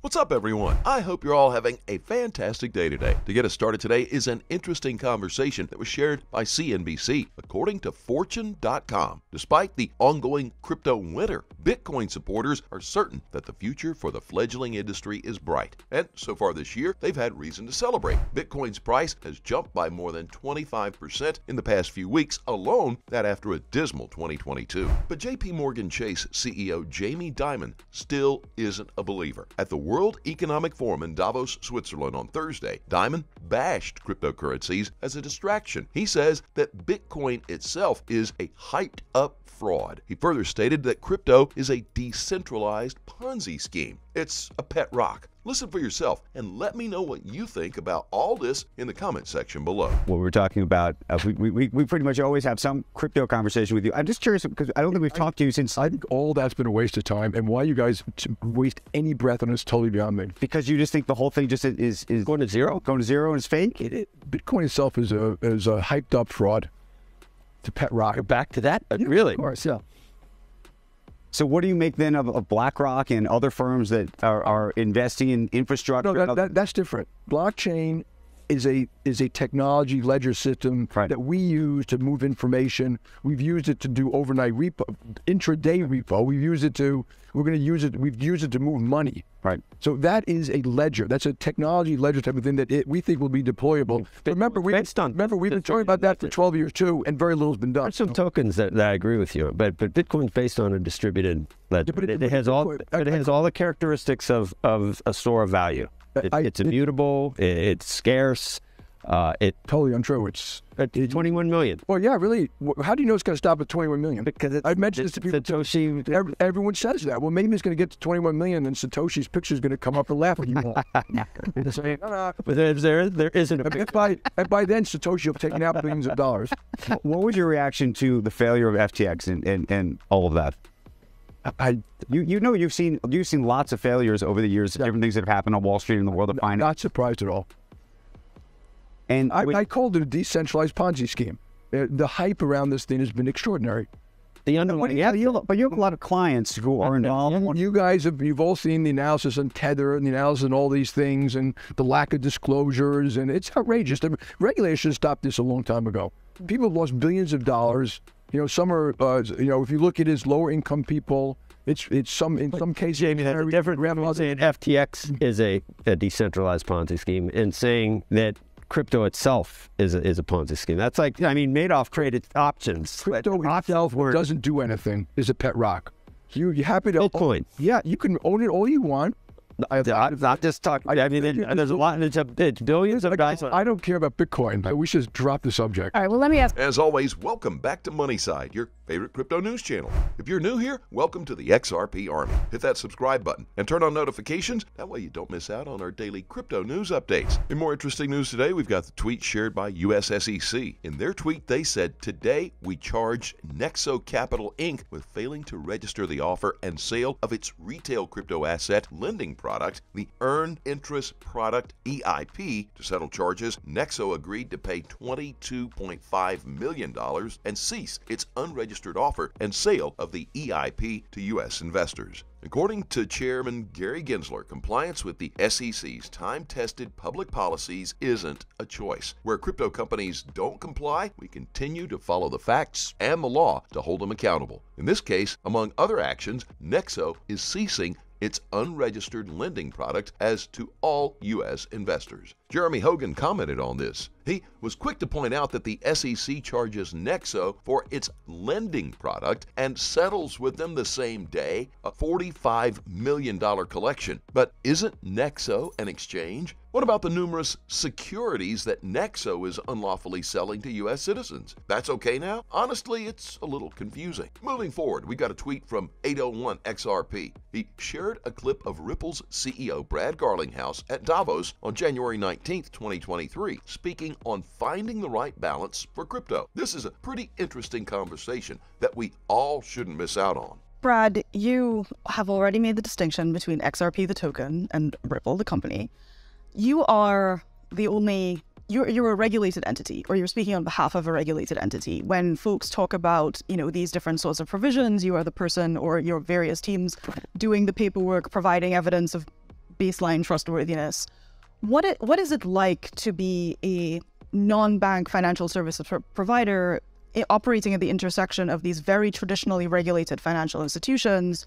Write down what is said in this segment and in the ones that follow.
What's up, everyone? I hope you're all having a fantastic day today. To get us started today is an interesting conversation that was shared by CNBC. According to Fortune.com, despite the ongoing crypto winter, Bitcoin supporters are certain that the future for the fledgling industry is bright. And so far this year, they've had reason to celebrate. Bitcoin's price has jumped by more than 25% in the past few weeks alone, that after a dismal 2022. But JP Morgan Chase CEO Jamie Dimon still isn't a believer. At the World Economic Forum in Davos, Switzerland on Thursday, Dimon bashed cryptocurrencies as a distraction. He says that Bitcoin itself is a hyped-up fraud. He further stated that crypto is a decentralized Ponzi scheme. It's a pet rock. Listen for yourself and let me know what you think about all this in the comment section below. What we're talking about, we pretty much always have some crypto conversation with you. I'm just curious because I don't think we've talked to you since. I think all that's been a waste of time, and why you guys waste any breath on it is totally beyond me. Because you just think the whole thing just is going to zero? Going to zero and it's fake? Bitcoin itself is a hyped up fraud. It's a pet rock. You're back to that? Yeah, really? Of course, yeah. So what do you make then of BlackRock and other firms that are investing in infrastructure? No, that's different. Blockchain is a technology ledger system that we use to move information. We've used it to do overnight repo, intraday repo. We've used it to move money. Right. So that is a ledger. That's a technology ledger type of thing that we think will be deployable. Remember, we've been talking about that for 12 years too, and very little's been done. There's some tokens that I agree with you, but Bitcoin's based on a distributed ledger. Yeah, but it has all the characteristics of a store of value. It's immutable. It's scarce. Totally untrue. It's 21 million. Well, yeah, really. How do you know it's going to stop at 21 million? Because I've mentioned this to people. Satoshi. Everyone says that. Well, maybe it's going to get to 21 million, and Satoshi's picture is going to come up and laugh at you more. But there isn't a picture. And by then, Satoshi will have taken out billions of dollars. What was your reaction to the failure of FTX and all of that? You've seen lots of failures over the years. Different things that have happened on Wall Street and the world of finance. Not surprised at all. And I called it a decentralized Ponzi scheme. The hype around this thing has been extraordinary. But you have a lot of clients who are involved. You've all seen the analysis on Tether and the analysis on all these things and the lack of disclosures, and it's outrageous. The regulators should have stopped this a long time ago. People have lost billions of dollars. Some are, if you look at it as lower income people, in some cases. Jamie, that's a different. Saying FTX is a decentralized Ponzi scheme, and saying that crypto itself is a Ponzi scheme. That's like, Madoff created options. Crypto itself doesn't do anything. Is a pet rock. You're happy to Bitcoin. Yeah, you can own it all you want. I'm not just talking. There's a lot. It's billions of guys. I don't care about Bitcoin, but we should drop the subject. All right. Well, let me ask. As always, welcome back to Moneyside, your favorite crypto news channel. If you're new here, welcome to the XRP Army. Hit that subscribe button and turn on notifications. That way you don't miss out on our daily crypto news updates. In more interesting news today, we've got the tweet shared by US SEC. In their tweet, they said, "Today we charged Nexo Capital Inc. with failing to register the offer and sale of its retail crypto asset lending product, the Earned Interest Product EIP. To settle charges, Nexo agreed to pay $22.5 million and cease its unregistered offer and sale of the EIP to U.S. investors." According to Chairman Gary Gensler, compliance with the SEC's time-tested public policies isn't a choice. Where crypto companies don't comply, we continue to follow the facts and the law to hold them accountable. In this case, among other actions, Nexo is ceasing its unregistered lending product as to all U.S. investors. Jeremy Hogan commented on this. He was quick to point out that the SEC charges Nexo for its lending product and settles with them the same day, a $45 million collection. But isn't Nexo an exchange? What about the numerous securities that Nexo is unlawfully selling to U.S. citizens? That's okay now? Honestly, it's a little confusing. Moving forward, we got a tweet from 801XRP. He shared a clip of Ripple's CEO Brad Garlinghouse at Davos on January 19th, 2023, speaking on finding the right balance for crypto. This is a pretty interesting conversation that we all shouldn't miss out on. Brad, you have already made the distinction between XRP, the token, and Ripple, the company. You are you're a regulated entity, or you're speaking on behalf of a regulated entity. When folks talk about, these different sorts of provisions, you are the person or your various teams doing the paperwork, providing evidence of baseline trustworthiness. What is it like to be a non-bank financial services provider operating at the intersection of these very traditionally regulated financial institutions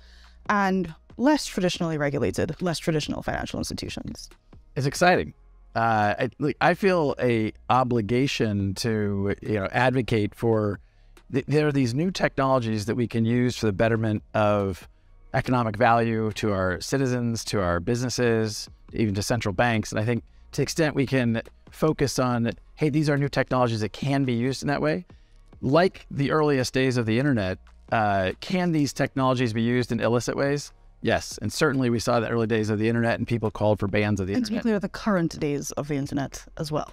and less traditionally regulated, less traditional financial institutions? It's exciting. I feel a obligation to advocate for. There are these new technologies that we can use for the betterment of economic value to our citizens, to our businesses, even to central banks. And I think to the extent we can focus on, hey, these are new technologies that can be used in that way. Like the earliest days of the internet, can these technologies be used in illicit ways? Yes, and certainly we saw the early days of the internet and people called for bans of the internet. And to be clear, the current days of the internet as well.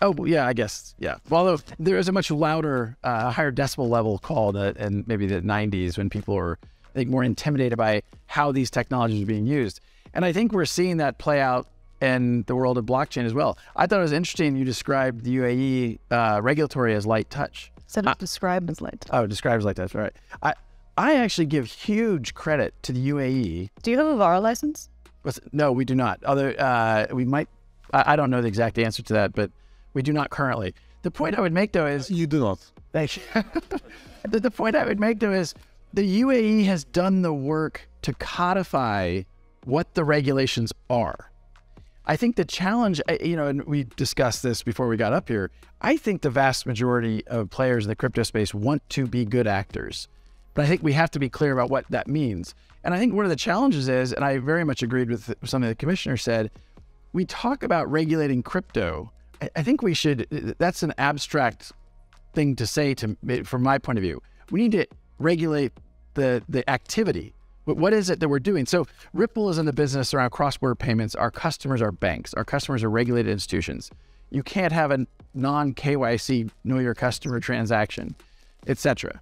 Oh, yeah, I guess, yeah. Although there is a much louder, higher decibel level call in maybe the 90s when people were, I think, more intimidated by how these technologies are being used. And I think we're seeing that play out in the world of blockchain as well. I thought it was interesting you described the UAE regulatory as light touch. Said it's described as light touch. Oh, described as light touch, right. I actually give huge credit to the UAE. Do you have a VARA license? No, we do not. We might, I don't know the exact answer to that, but we do not currently. The point I would make, though, is... You do not. Thank you. The point I would make, though, is the UAE has done the work to codify what the regulations are. I think the challenge, and we discussed this before we got up here, I think the vast majority of players in the crypto space want to be good actors. But I think we have to be clear about what that means. And I think one of the challenges is, and I very much agreed with something the commissioner said, we talk about regulating crypto. I think we should, that's an abstract thing to say from my point of view. We need to regulate the activity. What is it that we're doing? So Ripple is in the business around cross-border payments. Our customers are banks. Our customers are regulated institutions. You can't have a non-KYC, know your customer transaction, etc.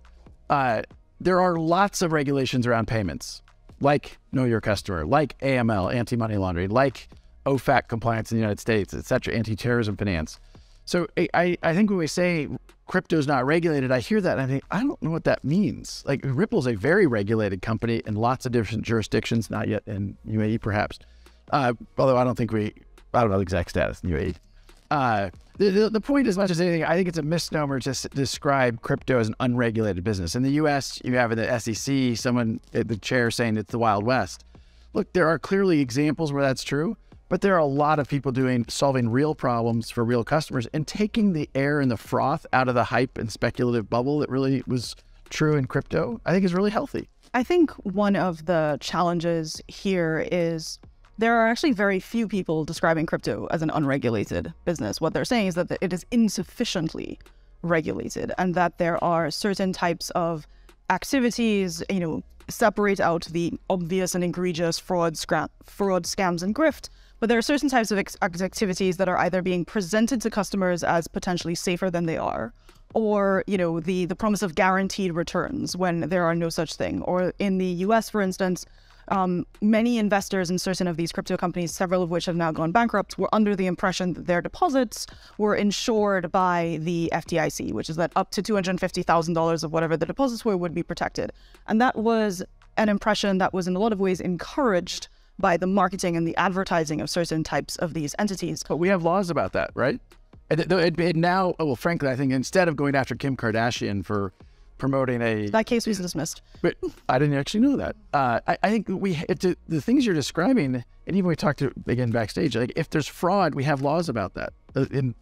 There are lots of regulations around payments, like know your customer, like AML, anti-money laundering, like OFAC compliance in the United States, etc., anti-terrorism finance. So I think when we say crypto is not regulated, I hear that and I think, I don't know what that means. Like Ripple's a very regulated company in lots of different jurisdictions, not yet in UAE perhaps. Although I don't know the exact status in UAE. The point, as much as anything, I think it's a misnomer to describe crypto as an unregulated business. In the U.S., you have in the SEC, someone at the chair saying it's the Wild West. Look, there are clearly examples where that's true, but there are a lot of people solving real problems for real customers and taking the air and the froth out of the hype and speculative bubble that really was true in crypto, I think is really healthy. I think one of the challenges here is there are actually very few people describing crypto as an unregulated business. What they're saying is that it is insufficiently regulated and that there are certain types of activities, separate out the obvious and egregious fraud, scams, and grift. But there are certain types of activities that are either being presented to customers as potentially safer than they are, or, the promise of guaranteed returns when there are no such thing. Or in the US, for instance, many investors in certain of these crypto companies, several of which have now gone bankrupt, were under the impression that their deposits were insured by the FDIC, which is that up to $250,000 of whatever the deposits were would be protected. And that was an impression that was in a lot of ways encouraged by the marketing and the advertising of certain types of these entities. But we have laws about that, right? And now, well, frankly, I think instead of going after Kim Kardashian for promoting that case was dismissed. But I didn't actually know that. I think the things you're describing, and even we talked to again backstage, like if there's fraud, we have laws about that in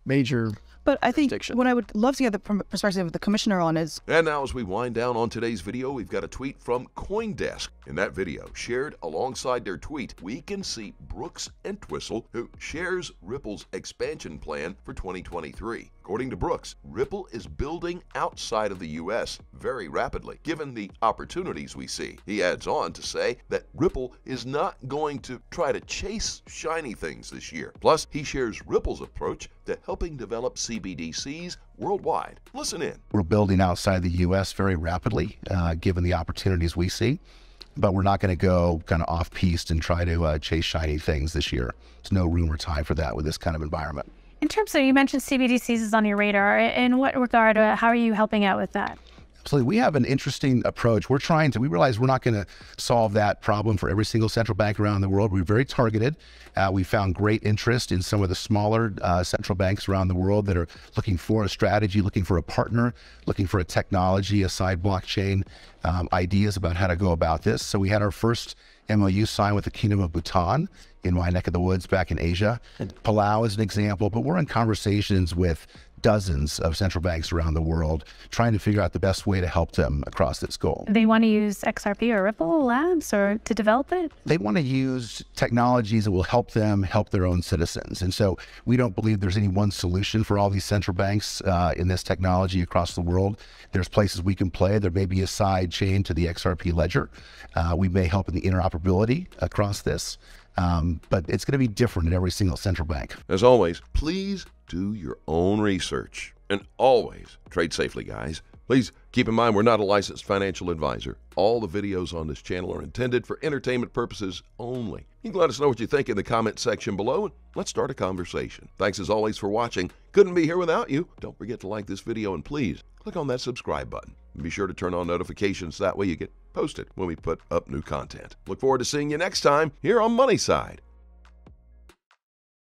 major. But I think what I would love to get the perspective of the commissioner on is... And now as we wind down on today's video, we've got a tweet from CoinDesk. In that video, shared alongside their tweet, we can see Brooks Entwistle, who shares Ripple's expansion plan for 2023. According to Brooks, Ripple is building outside of the U.S. very rapidly, given the opportunities we see. He adds on to say that Ripple is not going to try to chase shiny things this year. Plus, he shares Ripple's approach to helping develop CBDCs worldwide. Listen in. We're building outside the U.S. very rapidly, given the opportunities we see, but we're not going to go kind of off-piste and try to chase shiny things this year. There's no room or time for that with this kind of environment. In terms of, you mentioned CBDCs is on your radar. In what regard, how are you helping out with that? So we have an interesting approach. We realize we're not going to solve that problem for every single central bank around the world. We're very targeted. We found great interest in some of the smaller central banks around the world that are looking for a strategy, looking for a partner, looking for a technology, a side blockchain, ideas about how to go about this. So we had our first MOU signed with the Kingdom of Bhutan in my neck of the woods back in Asia. Palau is an example, but we're in conversations with dozens of central banks around the world, trying to figure out the best way to help them across this goal. They want to use XRP or Ripple Labs or to develop it? They want to use technologies that will help them help their own citizens. And so we don't believe there's any one solution for all these central banks in this technology across the world. There's places we can play. There may be a side chain to the XRP ledger. We may help in the interoperability across this. But it's going to be different at every single central bank. As always, please do your own research. And always trade safely, guys. Please keep in mind we're not a licensed financial advisor. All the videos on this channel are intended for entertainment purposes only. You can let us know what you think in the comment section below, and let's start a conversation. Thanks as always for watching. Couldn't be here without you. Don't forget to like this video, and please click on that subscribe button. And be sure to turn on notifications. That way you get posted when we put up new content. Look forward to seeing you next time here on Money Side.